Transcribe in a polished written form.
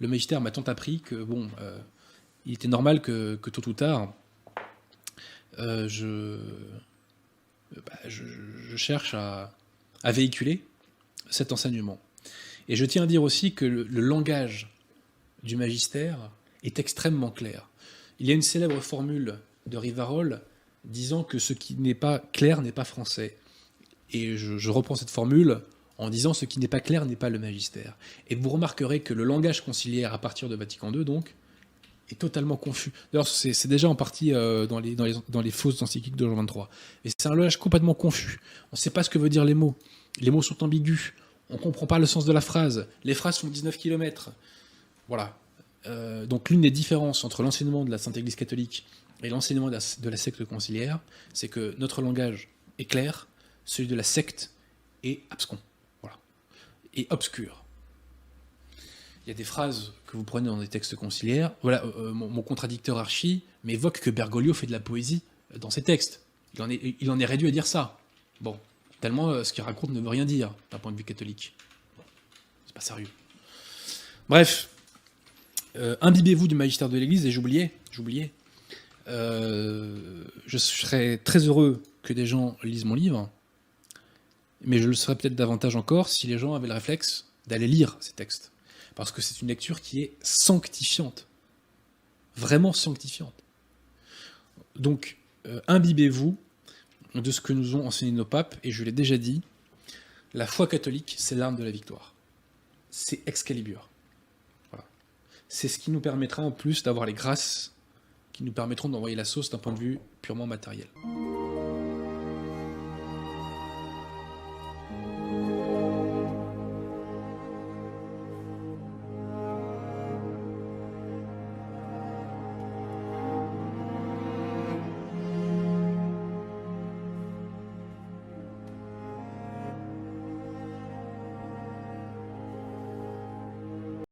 le magistère m'a tant appris que, bon, il était normal que tôt ou tard, je cherche à véhiculer cet enseignement. Et je tiens à dire aussi que le langage du magistère est extrêmement clair. Il y a une célèbre formule de Rivarol disant que ce qui n'est pas clair n'est pas français. Et je reprends cette formule en disant ce qui n'est pas clair n'est pas le magistère. Et vous remarquerez que le langage conciliaire à partir de Vatican II, donc, est totalement confus. D'ailleurs, c'est déjà en partie dans les fausses encycliques de Jean XXIII. Et c'est un langage complètement confus. On ne sait pas ce que veulent dire les mots. Les mots sont ambigus. On ne comprend pas le sens de la phrase. Les phrases font 19 km. Voilà. Donc l'une des différences entre l'enseignement de la Sainte Église catholique et l'enseignement de la secte conciliaire, c'est que notre langage est clair, celui de la secte est abscon. Voilà. Et obscur. Il y a des phrases que vous prenez dans des textes conciliaires. Voilà, mon contradicteur Archie m'évoque que Bergoglio fait de la poésie dans ses textes. Il en est réduit à dire ça. Bon, tellement ce qu'il raconte ne veut rien dire d'un point de vue catholique. Bon, c'est pas sérieux. Bref, imbibez-vous du magistère de l'Église, et j'oubliais, je serais très heureux que des gens lisent mon livre, mais je le serais peut-être davantage encore si les gens avaient le réflexe d'aller lire ces textes. Parce que c'est une lecture qui est sanctifiante. Vraiment sanctifiante. Donc, imbibez-vous de ce que nous ont enseigné nos papes, et je l'ai déjà dit, la foi catholique, c'est l'arme de la victoire. C'est Excalibur. Voilà. C'est ce qui nous permettra en plus d'avoir les grâces qui nous permettront d'envoyer la sauce d'un point de vue purement matériel.